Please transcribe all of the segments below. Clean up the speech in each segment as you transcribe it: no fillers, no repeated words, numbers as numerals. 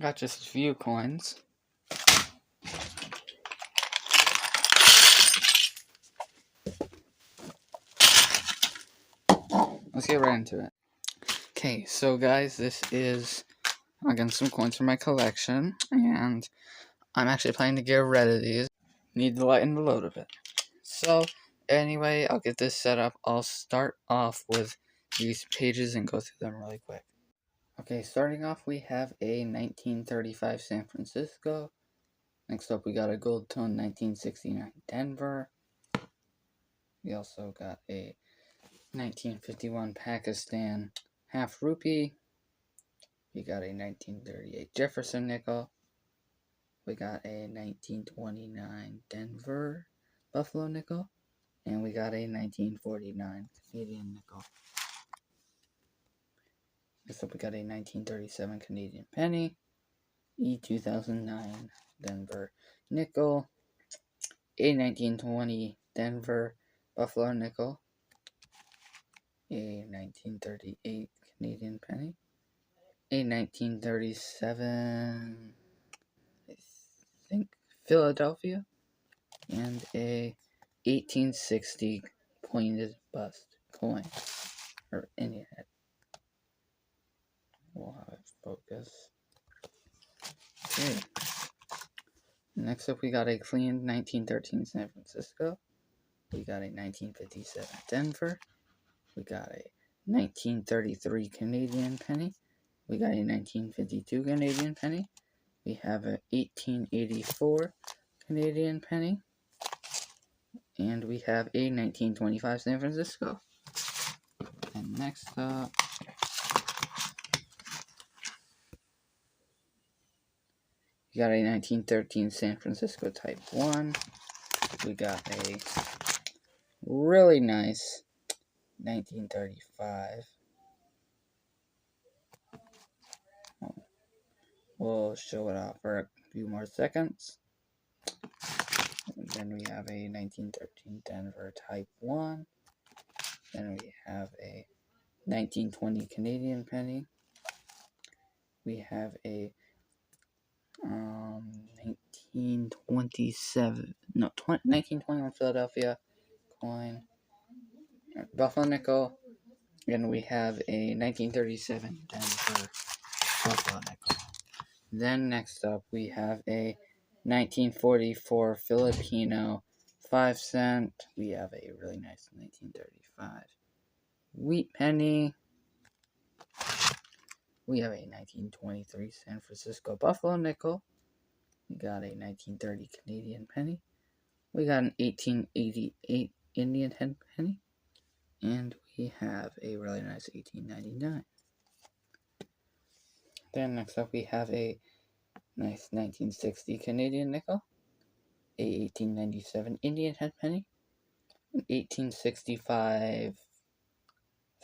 Got just a few coins. Let's get right into it. Okay, so guys, this is again some coins from my collection, and I'm actually planning to get rid of these. Need to lighten the load a bit. So anyway, I'll get this set up. I'll start off with these pages and go through them really quick. Okay, starting off, we have a 1935 San Francisco. Next up, we got a gold tone 1969 Denver. We also got a 1951 Pakistan half rupee. We got a 1938 Jefferson nickel. We got a 1929 Denver Buffalo nickel. And we got a 1949 Canadian nickel. Next up, we got a 1937 Canadian penny. E2009 Denver nickel. A 1920 Denver Buffalo nickel. A 1938 Canadian penny. A 1937, I think, Philadelphia. And a 1860 pointed bust coin. Or Indian head. We'll have it focus. Okay. Next up, we got a clean 1913 San Francisco. We got a 1957 Denver. We got a 1933 Canadian penny. We got a 1952 Canadian penny. We have a 1884 Canadian penny. And we have a 1925 San Francisco. And next up, we got a 1913 San Francisco Type 1. We got a really nice 1935. We'll show it off for a few more seconds. And then we have a 1913 Denver Type 1. Then we have a 1920 Canadian penny. We have a 1921 Philadelphia coin, Buffalo nickel, and we have a 1937 Denver Buffalo nickel. Then next up, we have a 1944 Filipino 5 cent. We have a really nice 1935 wheat penny. We have a 1923 San Francisco Buffalo nickel. We got a 1930 Canadian penny. We got an 1888 Indian head penny. And we have a really nice 1899. Then next up, we have a nice 1960 Canadian nickel, a 1897 Indian head penny, an 1865, I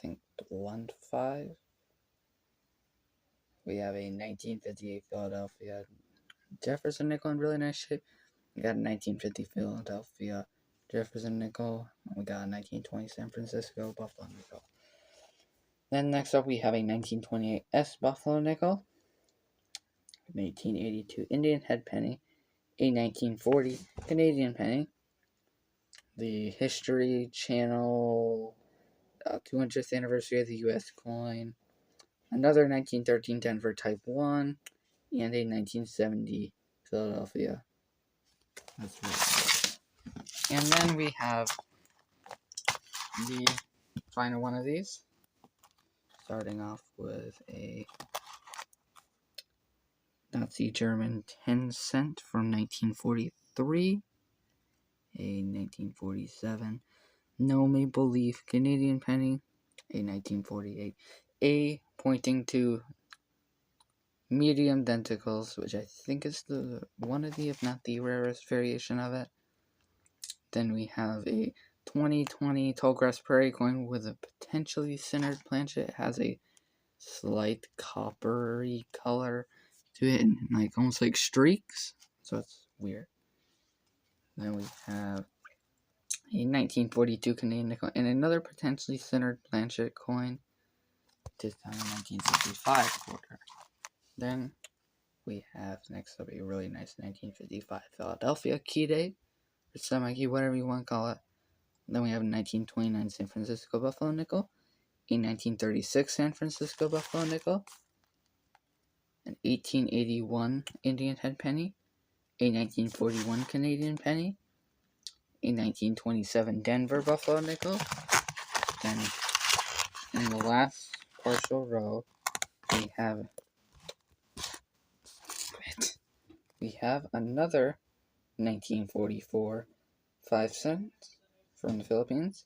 think, blunt 5. We have a 1958 Philadelphia Jefferson nickel in really nice shape. We got a 1950 Philadelphia Jefferson nickel. We got a 1920 San Francisco Buffalo nickel. Then next up, we have a 1928 S Buffalo nickel, an 1882 Indian head penny, a 1940 Canadian penny, the History Channel 200th anniversary of the U.S. coin, another 1913 Denver Type 1, and a 1970 Philadelphia. That's really cool. And then we have the final one of these, starting off with a Nazi German 10 cent from 1943, a 1947 No Maple Leaf Canadian penny, a 1948 A pointing to medium denticles, which I think is the one of the, if not the rarest variation of it. Then we have a 2020 Tallgrass Prairie coin with a potentially centered planchet. It has a slight coppery color to it, and like almost like streaks, so it's weird. Then we have a 1942 Canadian nickel and another potentially centered planchet coin, this time 1965 quarter. Then We have next up a really nice 1955 Philadelphia key date, or semi-key, whatever you want to call it. Then we have a 1929 San Francisco Buffalo nickel, a 1936 San Francisco Buffalo nickel, an 1881 Indian head penny, a 1941 Canadian penny, a 1927 Denver Buffalo nickel. Then in the last partial row, we have another 1944 5 cents from the Philippines.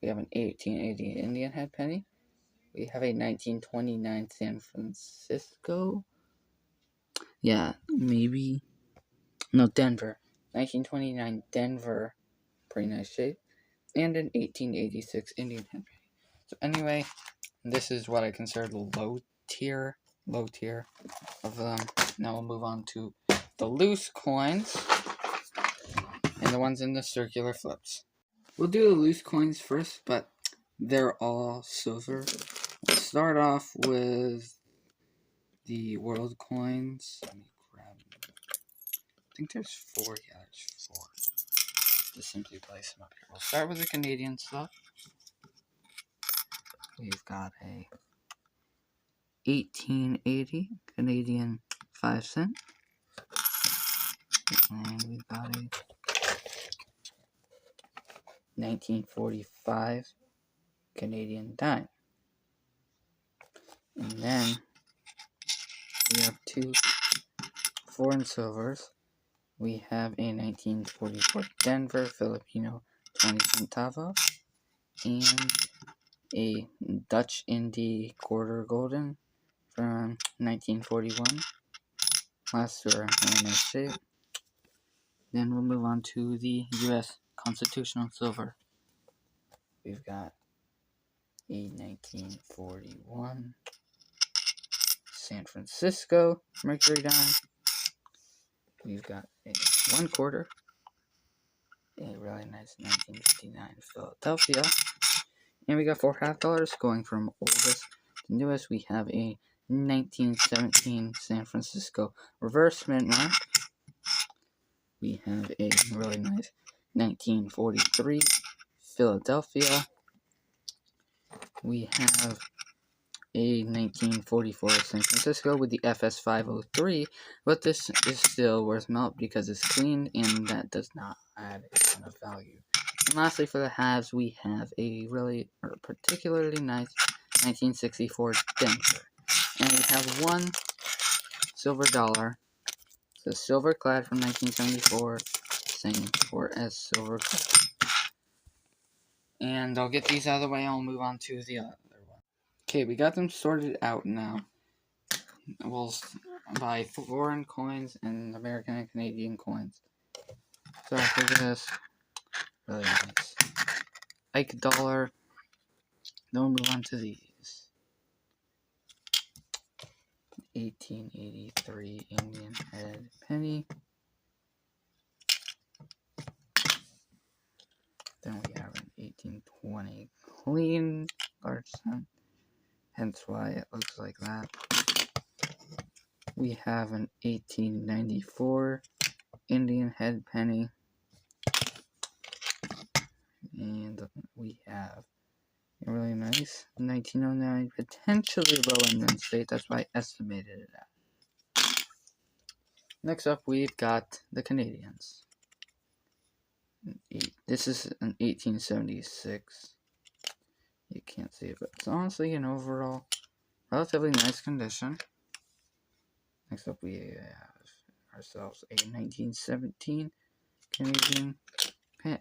We have an 1880 Indian head penny. We have a 1929 San Francisco. Yeah, maybe. No, Denver. 1929 Denver. Pretty nice shape. And an 1886 Indian head penny. So anyway, this is what I consider the low tier of them. Now we'll move on to the loose coins and the ones in the circular flips. We'll do the loose coins first, but they're all silver. We'll start off with the world coins. Let me grab them. I think there's 4. Yeah, there's 4. Just simply place them up here. We'll start with the Canadian stuff. We've got a 1880 Canadian 5 cent. And we've got a 1945 Canadian dime. And then we have 2 foreign silvers. We have a 1944 Denver Filipino 20 centavo and a Dutch Indy quarter golden from 1941. Last two are in nice shape. Then we'll move on to the U.S. Constitutional Silver. We've got a 1941 San Francisco Mercury dime. We've got a 1 quarter, a really nice 1959 Philadelphia, and we got 4 $half going from oldest to newest. We have a 1917 San Francisco reverse mint mark. We have a really nice 1943 Philadelphia. We have a 1944 San Francisco with the FS503, but this is still worth melt because it's clean and that does not add a ton of value. And lastly, for the halves, we have a particularly nice 1964 Denver. And we have 1 silver dollar. It's a silver clad from 1974, same for as silver clad. And I'll get these out of the way and I'll move on to the other one. Okay, we got them sorted out now. We'll buy foreign coins and American and Canadian coins. So for this, really nice Ike dollar. Then we'll move on to these. 1883 Indian head penny. Then we have an 1820 clean large cent, hence why it looks like that. We have an 1894 Indian head penny. And we have a really nice 1909, potentially low in mint state. That's why I estimated it at. Next up, we've got the Canadians. This is an 1876. You can't see it, but it's honestly an overall relatively nice condition. Next up, we have ourselves a 1917 Canadian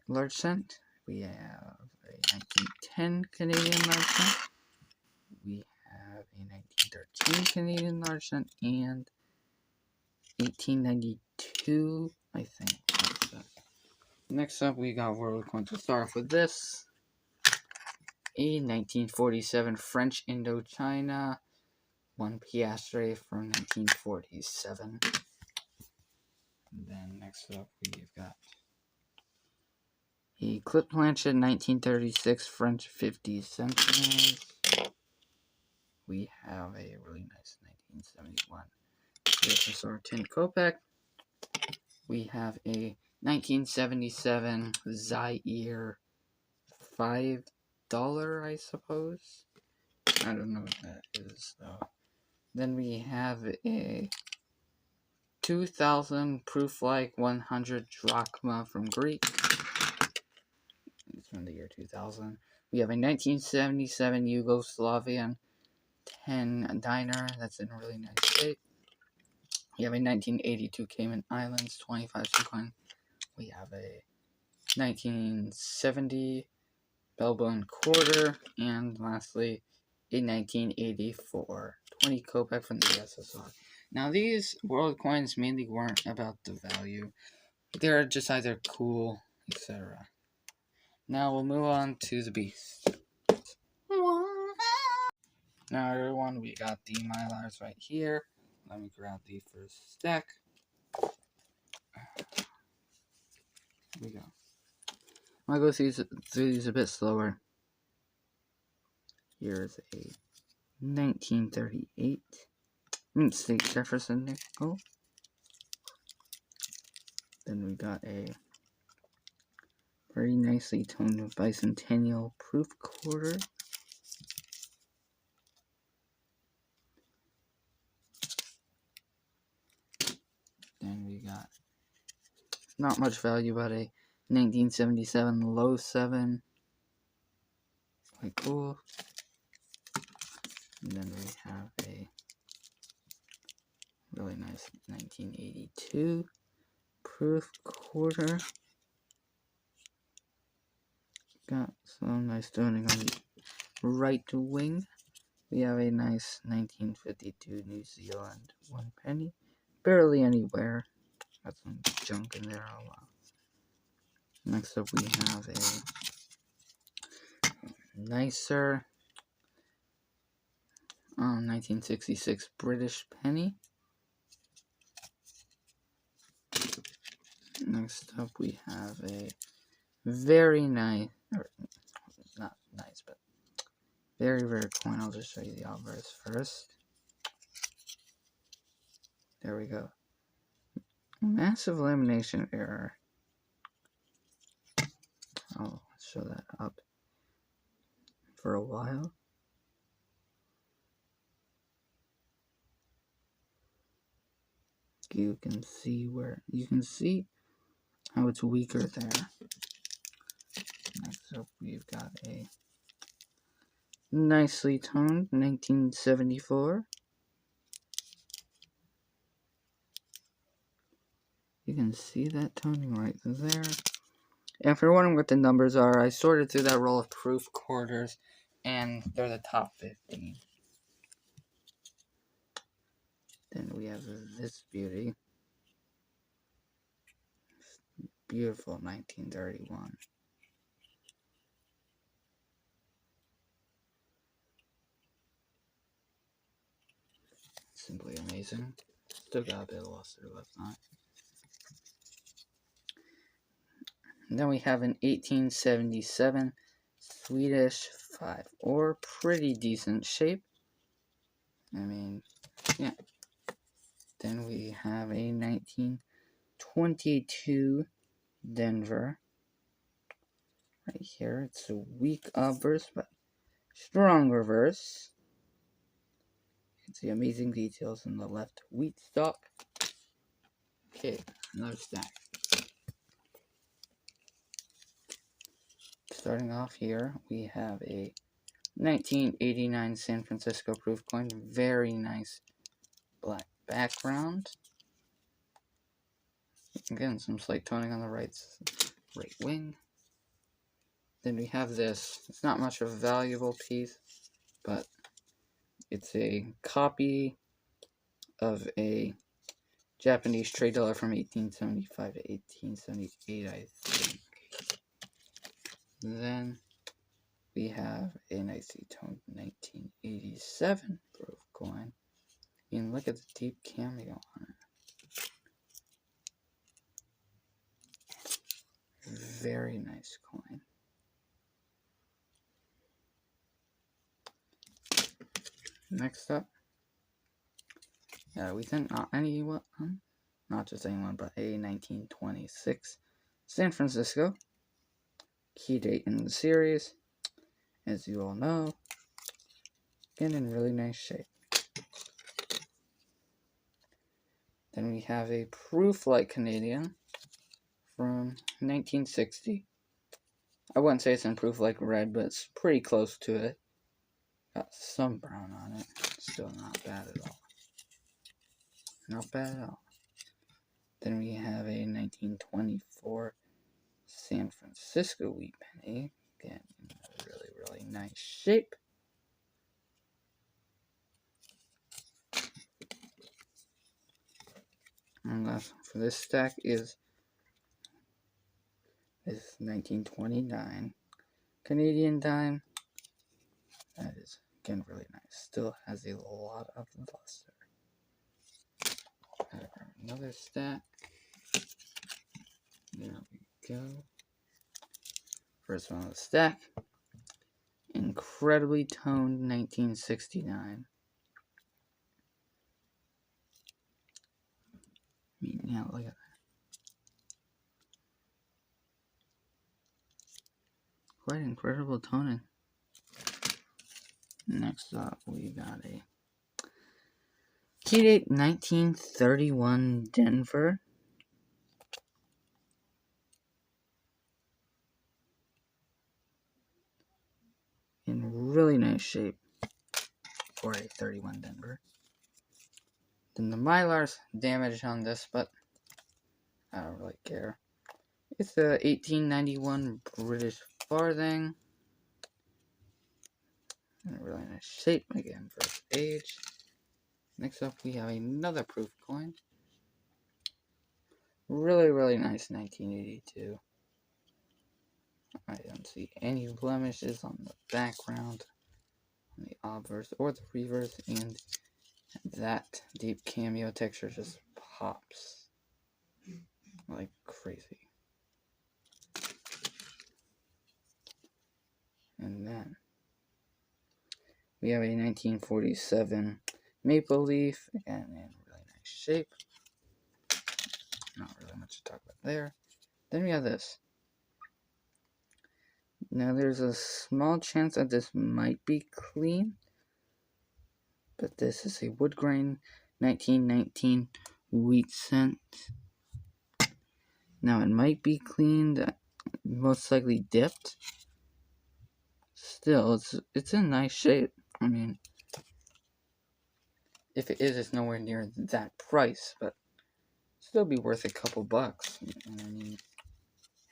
large cent. We have a 1910 Canadian large cent. We have a 1913 Canadian large cent and 1892, I think. Next up, we got world coins. We'll start off with this. A 1947 French Indochina 1 piastre from 1947. And then next up, we've got a clip planchet 1936 French 50 centimeters. We have a really nice 1971 USSR 10 Kopeck. We have a 1977 Zaire $5, I suppose. I don't know what that is though. Then we have a 2000 proof-like 100 drachma from Greek. It's from the year 2000. We have a 1977 Yugoslavian 10 diner that's in really nice shape. We have a 1982 Cayman Islands 25 cent coin. We have a 1970 Belbone quarter, and lastly a 1984 20 Kopeck from the USSR. Now these world coins mainly weren't about the value. They're just either cool, etc. Now we'll move on to the beast. Now everyone, we got the Mylars right here. Let me grab the first stack. Here we go. I'll go through these a bit slower. Here's a 1938 Mint State Jefferson nickel. Then we got a very nicely toned bicentennial proof quarter. Then we got not much value, but a 1977 low 7. Quite cool. And then we have a really nice 1982 proof quarter. Got some nice toning on the right wing. We have a nice 1952 New Zealand 1 penny. Barely anywhere. Got some junk in there. Oh wow. Next up we have a nicer 1966 British penny. Next up we have a very nice, or not nice, but very rare coin. I'll just show you the obverse first. There we go. Massive lamination error. I'll show that up for a while. You can see how it's weaker there. Next up we've got a nicely toned 1974. You can see that toning right there. And if you're wondering what the numbers are, I sorted through that roll of proof quarters, and they're the top 15. Then we have this beauty. Beautiful 1931. Simply amazing. Still got a bit of luster left on it. And then we have an 1877 Swedish 5 ore, pretty decent shape. I mean, yeah. Then we have a 1922 Denver. Right here, it's a weak obverse, but strong reverse. You can see amazing details in the left wheat stalk. Okay, another stack. Starting off here, we have a 1989 San Francisco proof coin. Very nice black background. Again, some slight toning on the right wing. Then we have this. It's not much of a valuable piece, but it's a copy of a Japanese trade dollar from 1875 to 1878, I think. Then we have a nicely toned 1987 proof coin. And look at the deep cameo on it. Very nice coin. Next up, Yeah, we think not anyone, not just anyone, but a 1926 San Francisco. Key date in the series, as you all know, and in really nice shape. Then we have a Proof Light Canadian from 1960. I wouldn't say it's in Proof Like Red, but it's pretty close to it. Got some brown on it. Still not bad at all. Not bad at all. Then we have a 1924 San Francisco Wheat Penny. Again, in a really, really nice shape. And last for this stack is this 1929 Canadian dime. That is, again, really nice. Still has a lot of luster. Another stack. There we go. First one on the stack. Incredibly toned 1969. Yeah, look at that. Quite incredible toning. Next up, we got a key date 1931 Denver. In really nice shape for a 31 Denver. Then the Mylar's damaged on this, but I don't really care. It's the 1891 British Farthing. In a really nice shape, again, for its age. Next up, we have another proof coin. Really, really nice 1982. I don't see any blemishes on the background, on the obverse or the reverse, and that deep cameo texture just pops like crazy. And then we have a 1947 Maple Leaf, again in really nice shape. Not really much to talk about there. Then we have this. Now there's a small chance that this might be clean, but this is a wood grain 1919 wheat cent. Now it might be cleaned, most likely dipped. Still, it's in nice shape. I mean, if it is, it's nowhere near that price, but still be worth a couple bucks. I mean,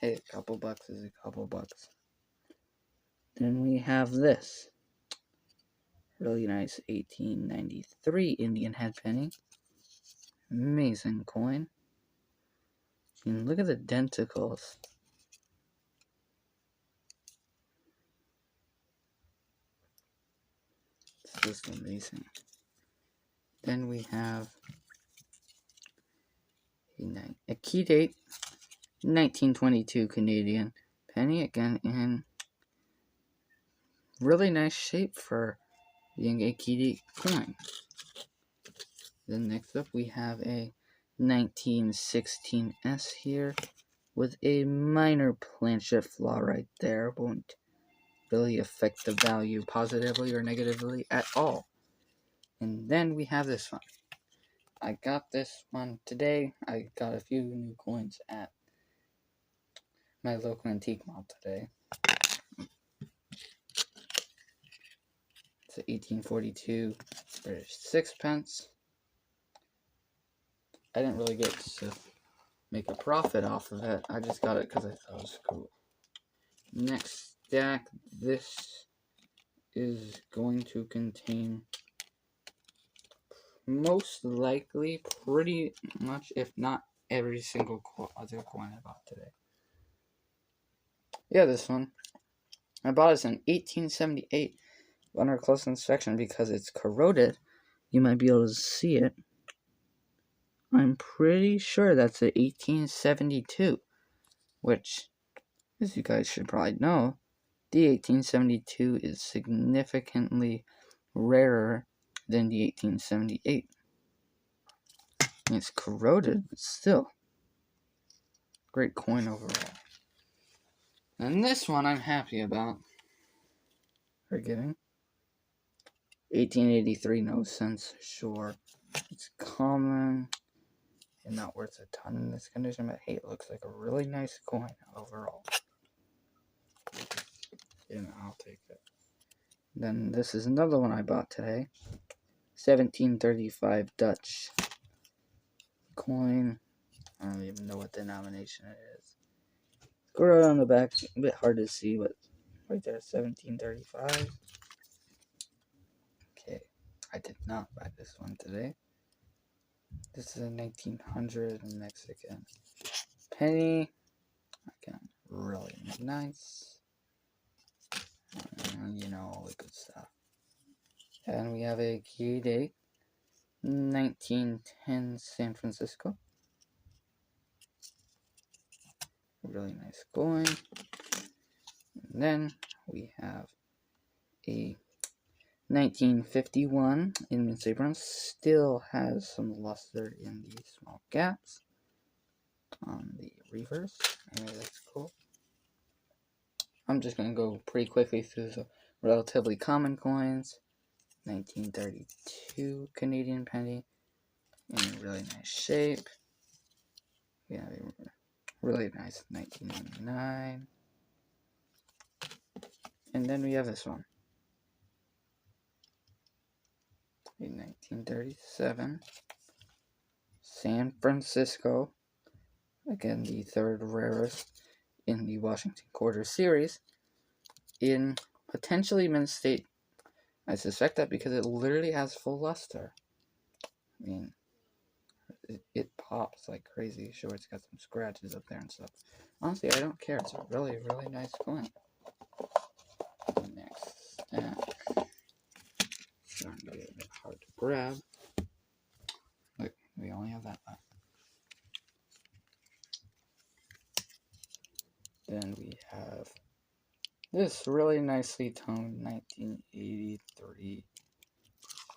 hey, a couple bucks is a couple bucks. Then we have this really nice 1893 Indian head penny. Amazing coin. And look at the denticles. It's just amazing. Then we have a key date 1922 Canadian penny, again in really nice shape for being a key date coin. Then next up we have a 1916S here with a minor planchet flaw right there. Won't really affect the value positively or negatively at all. And then we have this one. I got this one today. I got a few new coins at my local antique mall today. It's an 1842 British sixpence. I didn't really get to make a profit off of it. I just got it because I thought it was cool. Next stack, this is going to contain most likely pretty much, if not every single other coin I bought today. Yeah, this one. I bought it in 1878. Under close inspection, because it's corroded, you might be able to see it. I'm pretty sure that's a 1872, which, as you guys should probably know, the 1872 is significantly rarer than the 1878. It's corroded, but still. Great coin overall. And this one I'm happy about. For getting. 1883, no sense, sure. It's common and not worth a ton in this condition, but hey, it looks like a really nice coin overall. And I'll take it. Then this is another one I bought today. 1735 Dutch coin. I don't even know what denomination it is. Go right on the back, a bit hard to see, but right there, 1735. Okay, I did not buy this one today. This is a 1900 Mexican penny. Again, really nice. You know, all the good stuff. And we have a key date, 1910 San Francisco. Really nice coin. And then we have a 1951 Invincible Bronze. Still has some luster in the small gaps on the reverse. Anyway, that's cool. I'm just going to go pretty quickly through the relatively common coins. 1932 Canadian penny in really nice shape. We have a really nice 1999. And then we have this one. A 1937 San Francisco. Again, the third rarest in the Washington Quarter series. In potentially mint state. I suspect that because it literally has full luster. I mean, it pops like crazy. Sure, it's got some scratches up there and stuff. Honestly, I don't care. It's a really, really nice coin. Next stack. Starting to get a bit hard to grab. Look, we only have that left. Then we have this really nicely toned 1983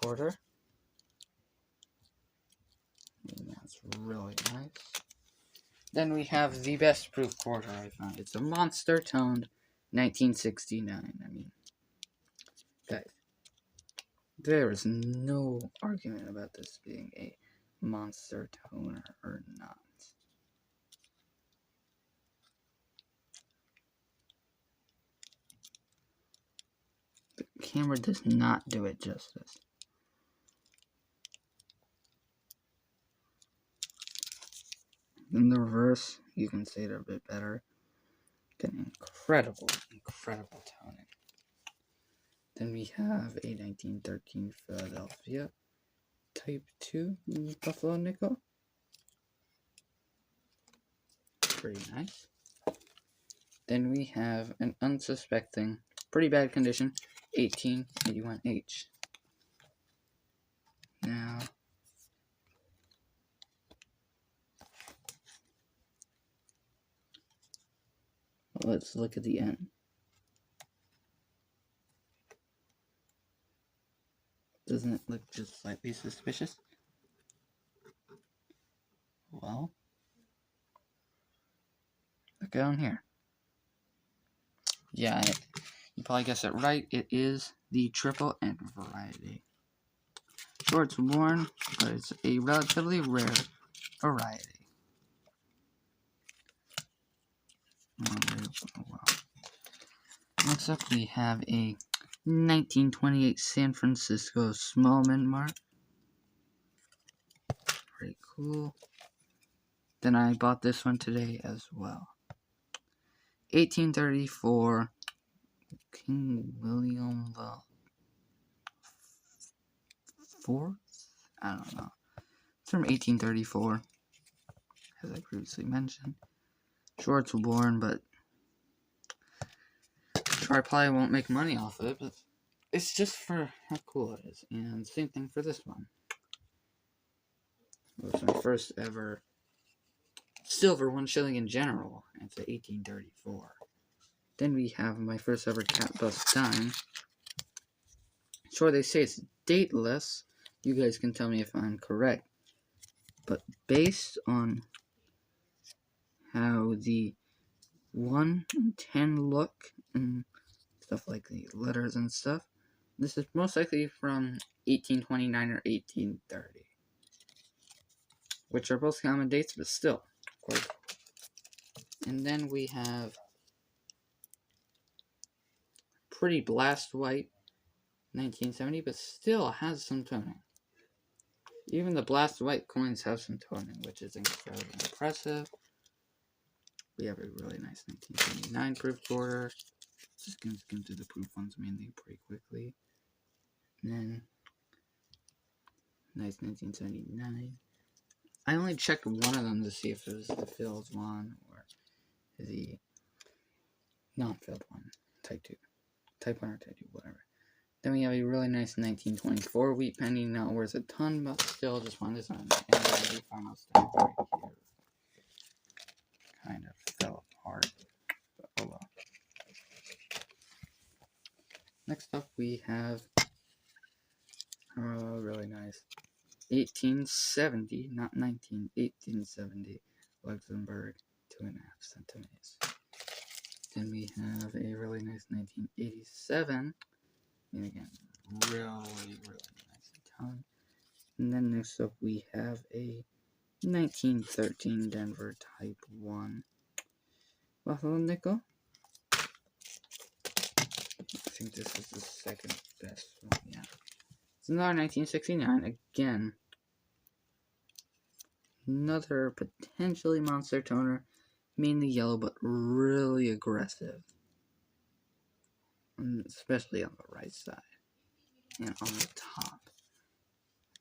quarter. And that's really nice. Then we have the best proof quarter I found. It's a monster toned 1969. I mean, guys, there is no argument about this being a monster toner or not. The camera does not do it justice. In the reverse, you can see it a bit better. An incredible, incredible toning. Then we have a 1913 Philadelphia Type 2 Buffalo nickel. Pretty nice. Then we have an unsuspecting, pretty bad condition, 1881H. Now, let's look at the end. Doesn't it look just slightly suspicious? Well, look down here. Yeah, you probably guessed it right. It is the triple N variety. Sure, it's worn, but it's a relatively rare variety. Oh, wow. Next up, we have a 1928 San Francisco small mint mark. Pretty cool. Then I bought this one today as well. 1834 King William the Fourth? I don't know. It's from 1834, as I previously mentioned. Sure, it's worn, but sure, I probably won't make money off of it, but it's just for how cool it is. And same thing for this one. It was my first ever silver 1 shilling in general. It's a 1834. Then we have my first ever cat bust dime. Sure, they say it's dateless. You guys can tell me if I'm correct. but based on how the 1 and 10 look and stuff like the letters and stuff, this is most likely from 1829 or 1830, which are both common dates, but still quite cool. And then we have pretty blast white 1970, but still has some toning. Even the blast white coins have some toning, which is incredibly impressive. We have a really nice 1979 proofed border. Just gonna skim through the proof ones mainly pretty quickly. And then nice 1979. I only checked one of them to see if it was the filled one or the non-filled one. Type 2. Type 1 or Type 2, whatever. Then we have a really nice 1924 wheat penny. Not worth a ton, but still just one design. And then we found out stuff right here. Kind of fell apart. But oh well. Next up we have really nice 1870, not 19, 1870 Luxembourg 2.5 centimeters. Then we have a really nice 1987, and again, really nice tone. And then next up we have a 1913 Denver Type 1 Buffalo Nickel. I think this is the second best one, yeah. It's another 1969, again. Another potentially monster toner, mainly yellow, but really aggressive. Especially on the right side and on the top.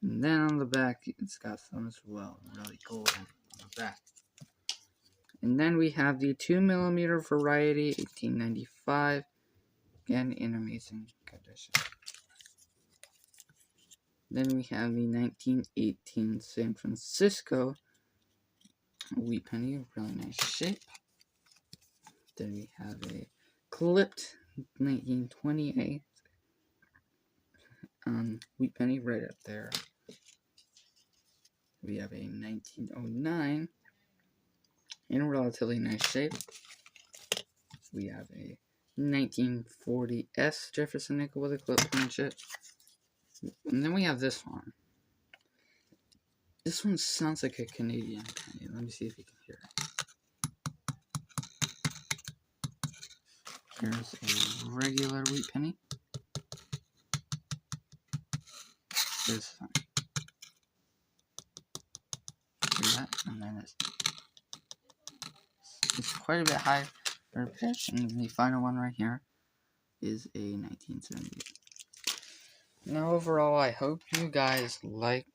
And then on the back, it's got some as well, really golden on the back. And then we have the 2mm variety, 1895, again in amazing condition. Then we have the 1918 San Francisco wheat penny, really nice shape. Then we have a clipped 1928 wheat penny right up there. We have a 1909 in relatively nice shape. We have a 1940S Jefferson nickel with a clip planchet. And then we have this one. This one sounds like a Canadian penny. Let me see if you can hear it. Here's a regular wheat penny. This one. Hear that? And then it's quite a bit higher pitch. And the final one right here is a 1978. Now overall, I hope you guys liked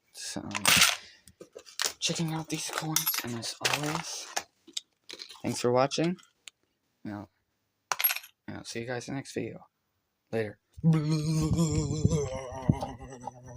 checking out these coins, and as always, thanks for watching. I'll see you guys in the next video. Later.